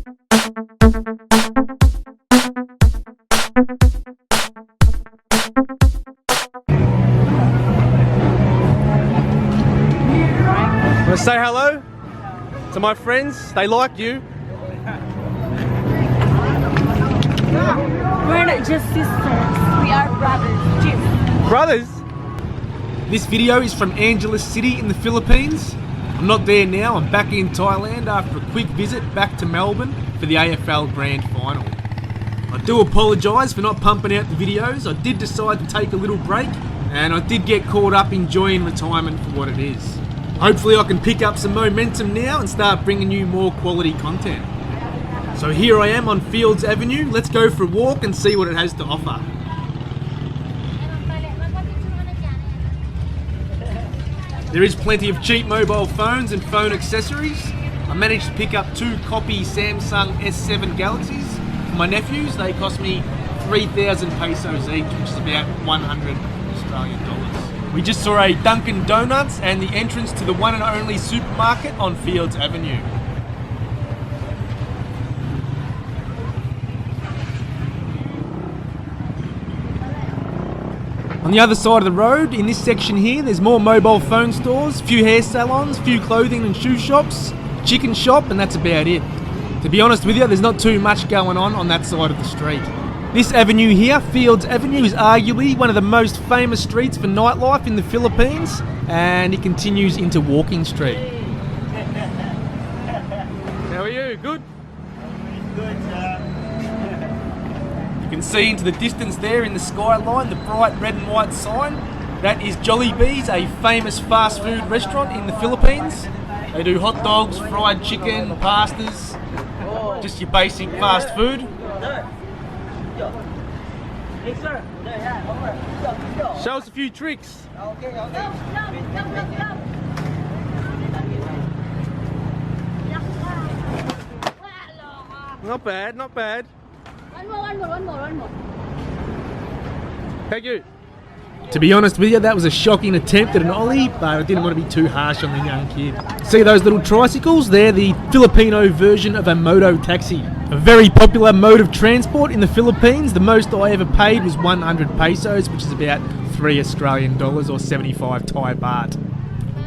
Want to say hello to my friends? They like you. We're not just sisters, we are brothers. Cheers. Brothers? This video is from Angeles City in the Philippines. I'm not there now, I'm back in Thailand after a quick visit back to Melbourne for the AFL Grand Final. I do apologise for not pumping out the videos. I did decide to take a little break and I did get caught up enjoying retirement for what it is. Hopefully I can pick up some momentum now and start bringing you more quality content. So here I am on Fields Avenue. Let's go for a walk and see what it has to offer. There is plenty of cheap mobile phones and phone accessories. I managed to pick up 2 copy Samsung S7 Galaxies for my nephews. They cost me 3,000 pesos each, which is about 100 Australian dollars. We just saw a Dunkin' Donuts and the entrance to the one and only supermarket on Fields Avenue. On the other side of the road, in this section here, there's more mobile phone stores, few hair salons, few clothing and shoe shops, chicken shop, and that's about it. To be honest with you, there's not too much going on that side of the street. This avenue here, Fields Avenue, is arguably one of the most famous streets for nightlife in the Philippines, and it continues into Walking Street. How are you? Good? Good, sir. You can see into the distance there in the skyline, the bright red and white sign. That is Jollibee's, a famous fast food restaurant in the Philippines. They do hot dogs, fried chicken, pastas, just your basic fast food. Show us a few tricks. Not bad, not bad. One more. Thank you. To be honest with you, that was a shocking attempt at an ollie, but I didn't want to be too harsh on the young kid. See those little tricycles? They're the Filipino version of a moto taxi. A very popular mode of transport in the Philippines. The most I ever paid was 100 pesos, which is about 3 Australian dollars or 75 Thai baht.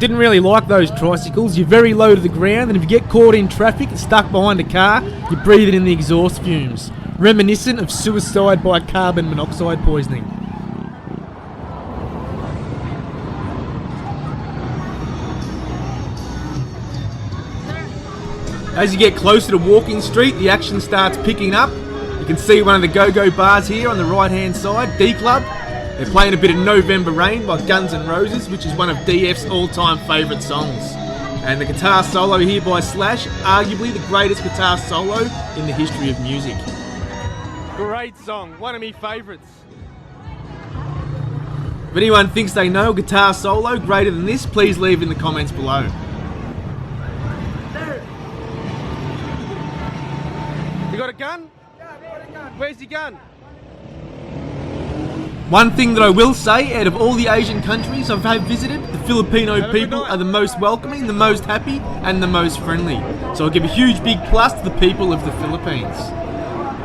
Didn't really like those tricycles. You're very low to the ground, and if you get caught in traffic and stuck behind a car, you're breathing in the exhaust fumes. Reminiscent of suicide by carbon monoxide poisoning. As you get closer to Walking Street, the action starts picking up. You can see one of the go-go bars here on the right-hand side, D Club. They're playing a bit of November Rain by Guns N' Roses, which is one of DF's all-time favourite songs. And the guitar solo here by Slash, arguably the greatest guitar solo in the history of music. Great song, one of my favourites. If anyone thinks they know a guitar solo greater than this, please leave in the comments below. You got a gun? Yeah, I got a gun. Where's your gun? One thing that I will say, out of all the Asian countries I've visited, the Filipino people are the most welcoming, the most happy, and the most friendly. So I'll give a huge big plus to the people of the Philippines.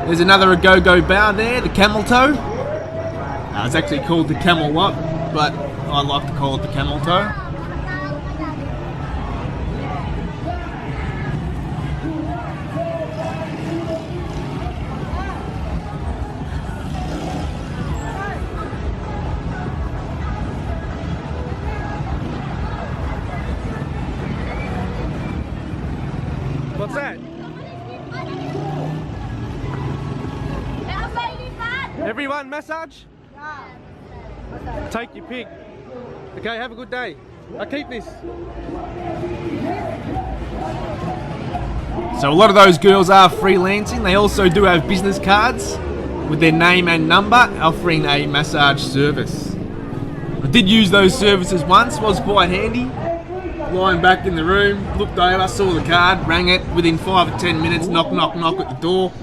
There's another go-go bar there, the Camel Toe. It's actually called the Camel What, but I like to call it the Camel Toe. What's that? Everyone, massage? Take your pick. Okay, have a good day. I'll keep this. So a lot of those girls are freelancing. They also do have business cards with their name and number offering a massage service. I did use those services once, was quite handy. Lying back in the room, looked over, saw the card, rang it, within 5 or 10 minutes, knock, knock, knock at the door.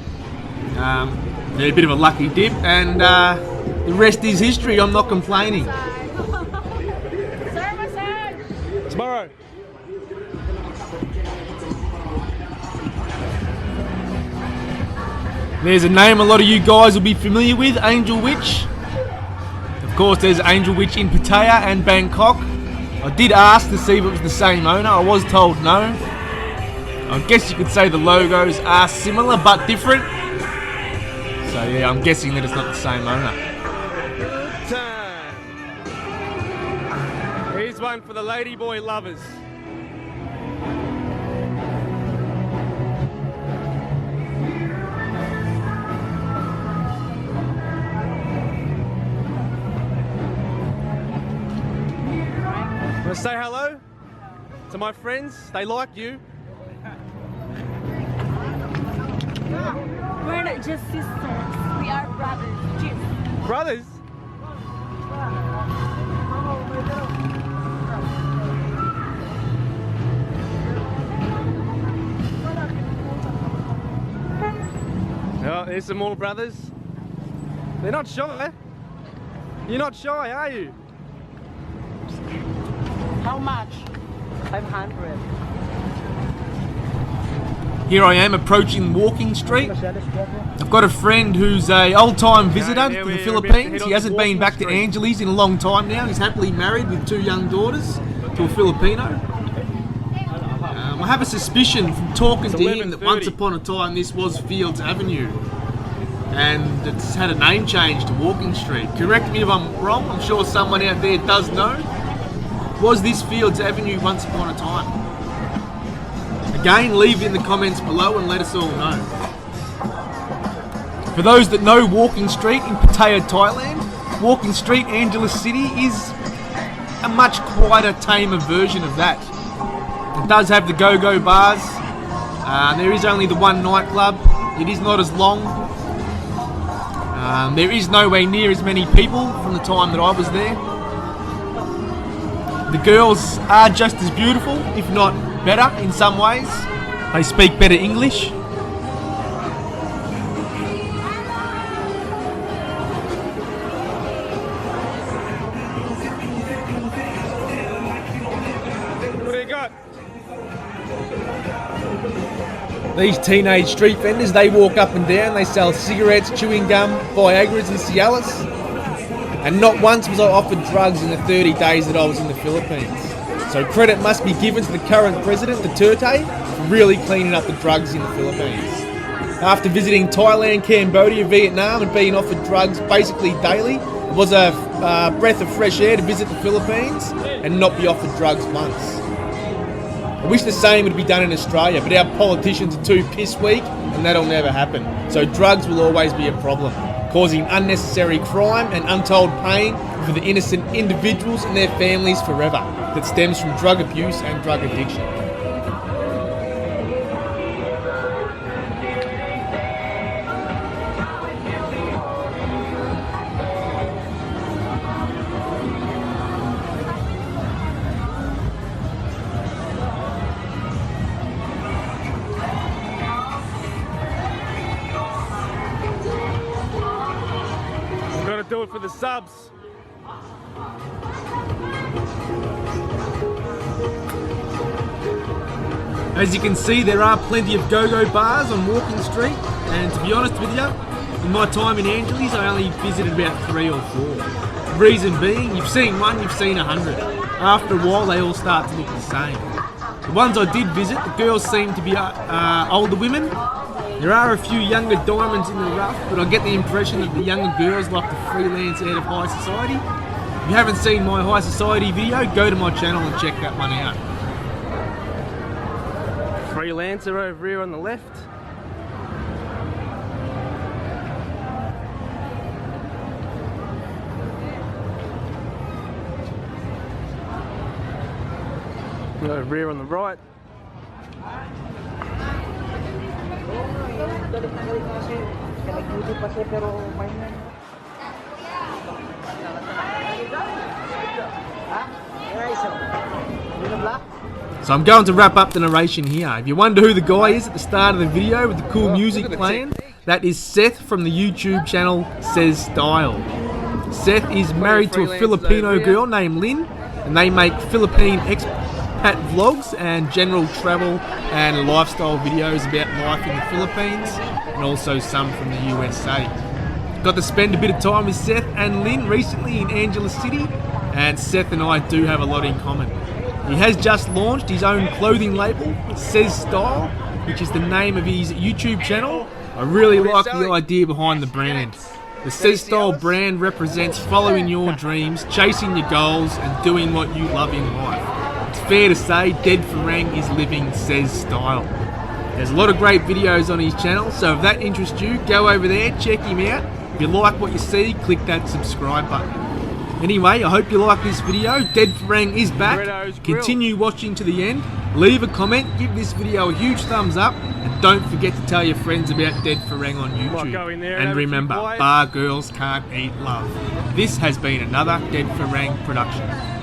Yeah, a bit of a lucky dip, and the rest is history. I'm not complaining. Tomorrow. There's a name a lot of you guys will be familiar with, Angel Witch. Of course, there's Angel Witch in Pattaya and Bangkok. I did ask to see if it was the same owner. I was told no. I guess you could say the logos are similar but different. So yeah, I'm guessing that it's not the same owner. Good time. Here's one for the ladyboy lovers. Want to say hello to my friends? They like you. We're not just sisters. We are brothers. Cheers. Brothers? Oh, there's some more brothers. They're not shy. You're not shy, are you? How much? 500. Here I am approaching Walking Street. I've got a friend who's a old-time visitor to the Philippines. He hasn't been back to Angeles in a long time now. He's happily married with 2 young daughters to a Filipino. I have a suspicion from talking to him that once upon a time this was Fields Avenue. And it's had a name change to Walking Street. Correct me if I'm wrong, I'm sure someone out there does know. Was this Fields Avenue once upon a time? Again, leave it in the comments below and let us all know. For those that know Walking Street in Pattaya, Thailand, Walking Street, Angeles City is a much quieter, tamer version of that. It does have the go-go bars. There is only the one nightclub. It is not as long. There is nowhere near as many people from the time that I was there. The girls are just as beautiful, if not better in some ways. They speak better English. What do you got? These teenage street vendors, they walk up and down, they sell cigarettes, chewing gum, Viagras and Cialis. And not once was I offered drugs in the 30 days that I was in the Philippines. So credit must be given to the current president, Duterte, for really cleaning up the drugs in the Philippines. After visiting Thailand, Cambodia, Vietnam and being offered drugs basically daily, it was a breath of fresh air to visit the Philippines and not be offered drugs once. I wish the same would be done in Australia, but our politicians are too piss weak and that'll never happen. So drugs will always be a problem, causing unnecessary crime and untold pain for the innocent individuals and their families forever that stems from drug abuse and drug addiction. Gotta do it for the subs. As you can see, there are plenty of go-go bars on Walking Street, and to be honest with you, in my time in Angeles, I only visited about 3 or 4. Reason being, you've seen one, you've seen 100. After a while, they all start to look the same. The ones I did visit, the girls seem to be older women. There are a few younger diamonds in the rough, but I get the impression that the younger girls like to freelance out of high society. If you haven't seen my high society video, go to my channel and check that one out. Freelancer over here on the left. Over here on the right. So I'm going to wrap up the narration here. If you wonder who the guy is at the start of the video with the cool music playing, that is Seth from the YouTube channel Says Style. Seth is married to a Filipino girl named Lynn, and they make Philippine expat vlogs and general travel and lifestyle videos about life in the Philippines and also some from the USA. Got to spend a bit of time with Seth and Lynn recently in Angeles City, and Seth and I do have a lot in common. He has just launched his own clothing label, Says Style, which is the name of his YouTube channel. I really like the idea behind the brand. The Says Style brand represents following your dreams, chasing your goals, and doing what you love in life. It's fair to say Dead Farang is living Says Style. There's a lot of great videos on his channel, so if that interests you, go over there, check him out. If you like what you see, click that subscribe button. Anyway, I hope you like this video. Dead Farang is back. Continue watching to the end. Leave a comment, give this video a huge thumbs up, and don't forget to tell your friends about Dead Farang on YouTube. And remember, bar girls can't eat love. This has been another Dead Farang production.